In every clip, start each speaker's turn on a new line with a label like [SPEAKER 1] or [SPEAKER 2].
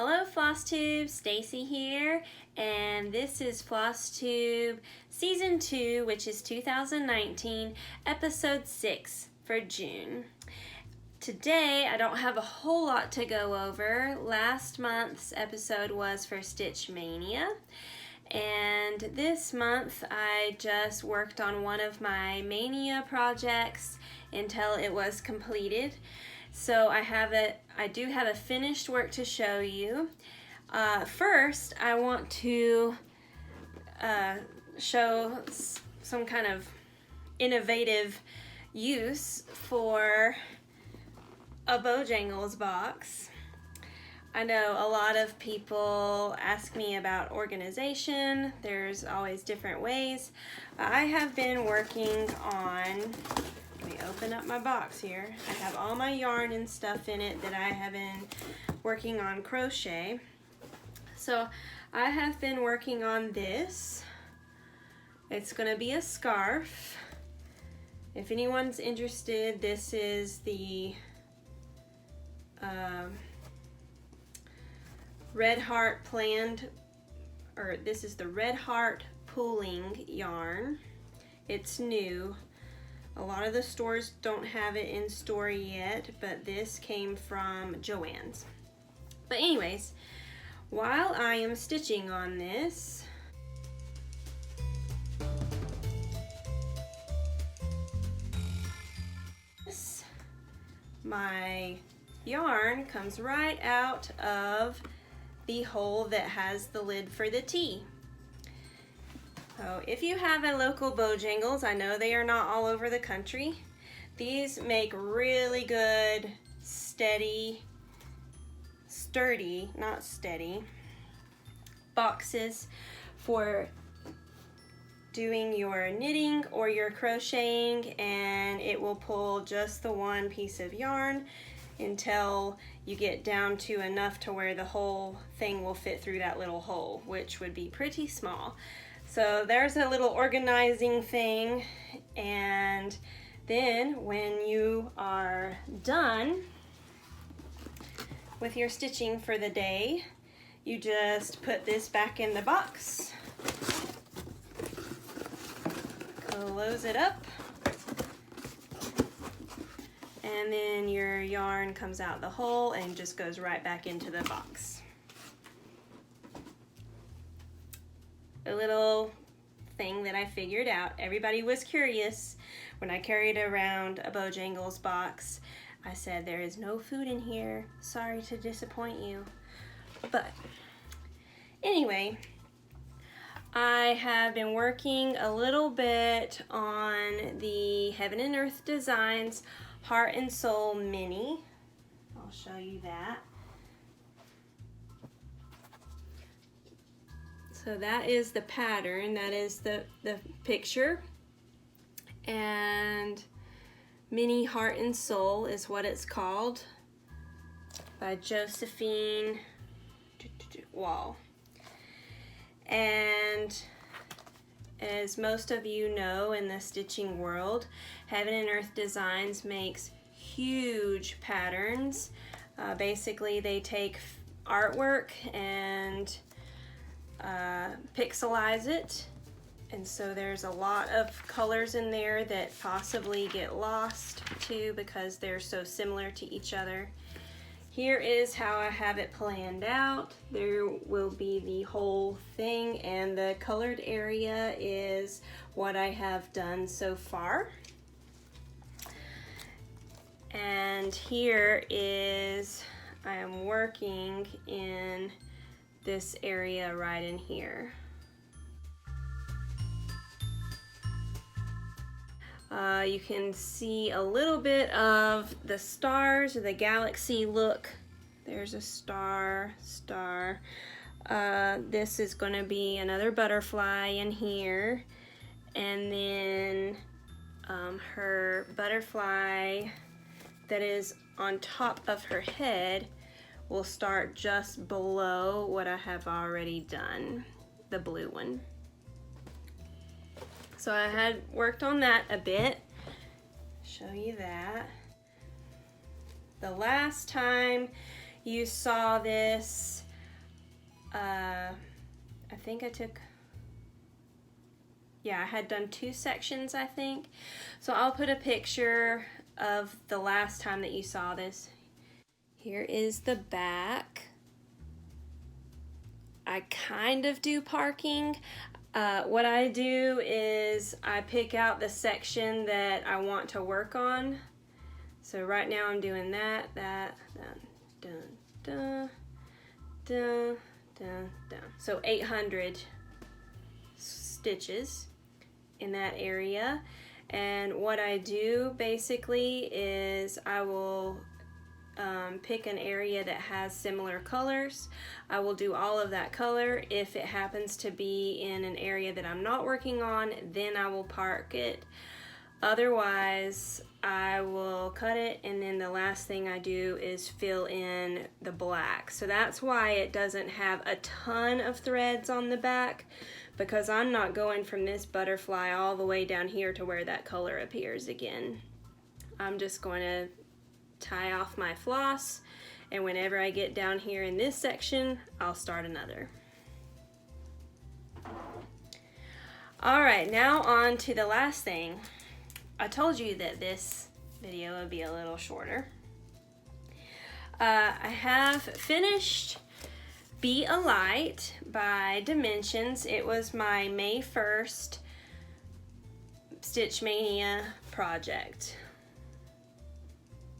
[SPEAKER 1] Hello FlossTube, Stacy here, and this is FlossTube Season 2, which is 2019, Episode 6 for June. Today, I don't have a whole lot to go over. Last month's episode was for Stitch Mania, and this month I just worked on one of my Mania projects until it was completed. So I do have a finished work to show you. First, I want to show some kind of innovative use for a Bojangles box. I know a lot of people ask me about organization. There's always different ways. I have been working on, let me open up my box here. I have all my yarn and stuff in it that I have been working on crochet. So I have been working on this. It's going to be a scarf. If anyone's interested, this is the Red Heart this is the Red Heart pooling yarn. It's new. A lot of the stores don't have it in store yet, but this came from Joann's. But anyways, while I am stitching on this, my yarn comes right out of the hole that has the lid for the tea. So if you have a local Bojangles, I know they are not all over the country. These make really good, sturdy boxes for doing your knitting or your crocheting, and it will pull just the one piece of yarn until you get down to enough to where the whole thing will fit through that little hole, which would be pretty small. So there's a little organizing thing, and then when you are done with your stitching for the day, you just put this back in the box, close it up, and then your yarn comes out the hole and just goes right back into the box. A little thing that I figured out. Everybody was curious when I carried around a Bojangles box. I said, there is no food in here. Sorry to disappoint you. But anyway, I have been working a little bit on the Heaven and Earth Designs Heart and Soul Mini. I'll show you that. So that is the pattern, that is the picture, and Mini Heart and Soul is what it's called, by Josephine Wall. And as most of you know in the stitching world, Heaven and Earth Designs makes huge patterns. Basically they take artwork and pixelize it, and so there's a lot of colors in there that possibly get lost too because they're so similar to each other. Here is how I have it planned out. There will be the whole thing, and the colored area is what I have done so far. And here is, I am working in this area right in here. You can see a little bit of the stars or the galaxy look. There's a star. This is going to be another butterfly in here, and then her butterfly that is on top of her head will start just below what I have already done, the blue one. So I had worked on that a bit. Show you that. The last time you saw this, I think I took, yeah, I had done 2 sections, I think. So I'll put a picture of the last time that you saw this. Here is the back. I kind of do parking. What I do is I pick out the section that I want to work on. So right now I'm doing that, dun, dun, dun, dun, dun, dun. So 800 stitches in that area. And what I do basically is I will pick an area that has similar colors. I will do all of that color. If it happens to be in an area that I'm not working on, then I will park it. Otherwise, I will cut it, and then the last thing I do is fill in the black. So that's why it doesn't have a ton of threads on the back, because I'm not going from this butterfly all the way down here to where that color appears again. I'm just going to tie off my floss, and whenever I get down here in this section, I'll start another. Alright, now on to the last thing. I told you that this video would be a little shorter. I have finished Be a Light by Dimensions. It was my May 1st Stitch Mania project.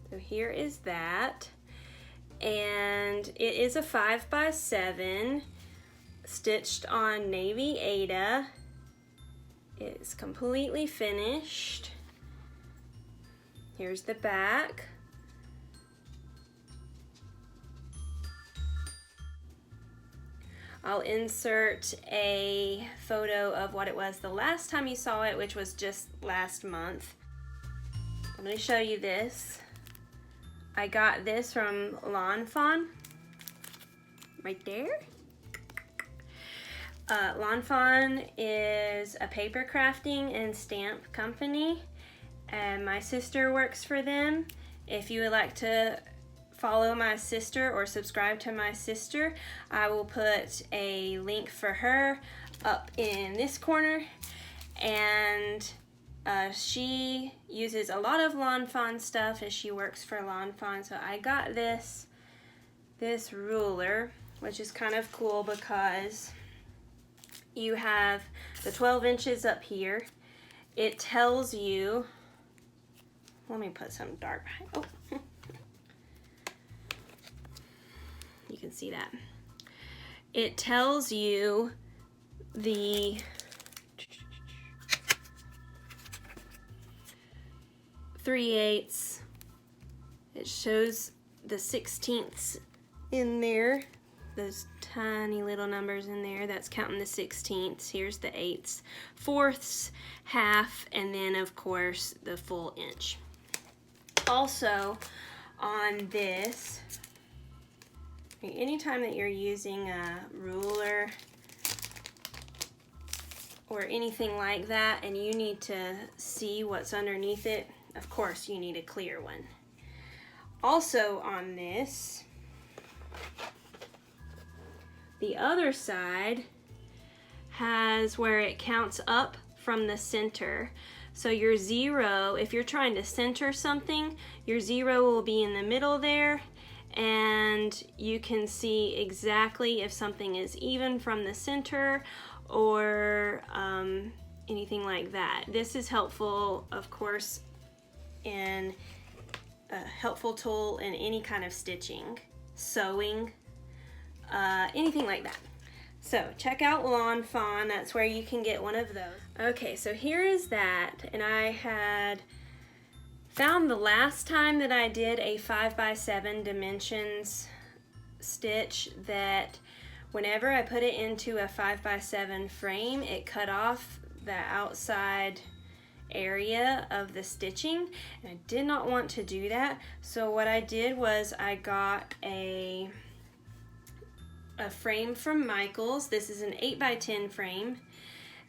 [SPEAKER 1] So here is that, and it is a 5x7 stitched on Navy Aida. It's completely finished. Here's the back. I'll insert a photo of what it was the last time you saw it, which was just last month. I'm going to show you this. I got this from Lawn Fawn, right there. Lawn Fawn is a paper crafting and stamp company, and my sister works for them. If you would like to follow my sister or subscribe to my sister, I will put a link for her up in this corner, and she uses a lot of Lawn Fawn stuff as she works for Lawn Fawn. So I got this ruler, which is kind of cool because you have the 12 inches up here. It tells you, let me put some dark behind. Oh, you can see that. It tells you the 3/8. It shows the 16ths in there, those tiny little numbers in there. That's counting the 16ths. Here's the 8ths, 4ths, half, and then of course the full inch. Also on this, anytime that you're using a ruler or anything like that and you need to see what's underneath it, of course you need a clear one. Also on this, the other side has where it counts up from the center. So your 0, if you're trying to center something, your 0 will be in the middle there, and you can see exactly if something is even from the center or anything like that. This is helpful, of course, in a helpful tool in any kind of stitching, sewing, anything like that. So check out Lawn Fawn, that's where you can get one of those. Okay, so here is that, and I had found the last time that I did a 5x7 dimensions stitch that whenever I put it into a 5x7 frame, it cut off the outside area of the stitching, and I did not want to do that. So what I did was I got a frame from Michaels. This is an 8x10 frame,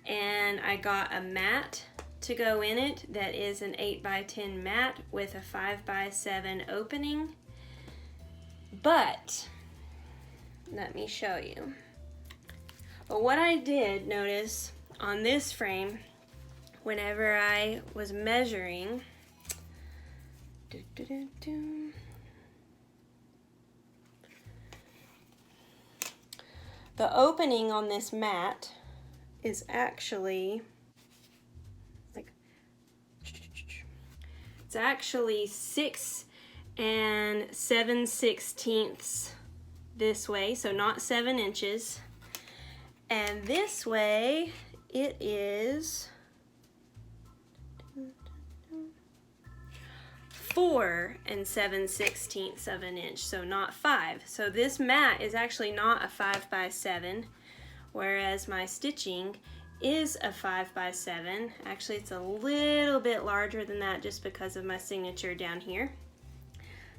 [SPEAKER 1] and I got a mat to go in it that is an 8x10 mat with a 5x7 opening. But let me show you. But what I did notice on this frame, whenever I was measuring, the opening on this mat is actually like, it's actually 6 7/16 this way, so not 7 inches. And this way it is 4 7/16 of an inch, so not 5. So this mat is actually not a 5x7, whereas my stitching is a 5x7. Actually, it's a little bit larger than that just because of my signature down here.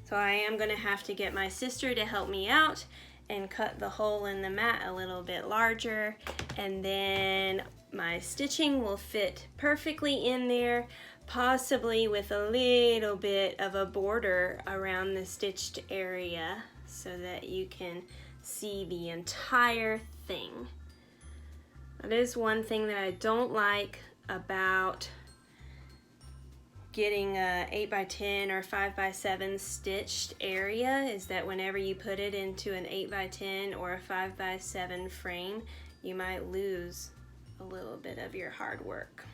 [SPEAKER 1] So I am going to have to get my sister to help me out and cut the hole in the mat a little bit larger, and then my stitching will fit perfectly in there, possibly with a little bit of a border around the stitched area so that you can see the entire thing. That is one thing that I don't like about getting a 8x10 or 5x7 stitched area, is that whenever you put it into an 8x10 or a 5x7 frame, you might lose a little bit of your hard work.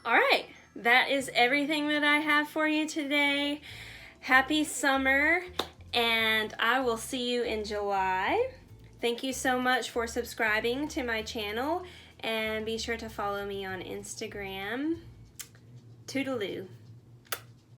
[SPEAKER 1] All right, that is everything that I have for you today. Happy summer, and I will see you in July. Thank you so much for subscribing to my channel, and be sure to follow me on Instagram. Toodaloo.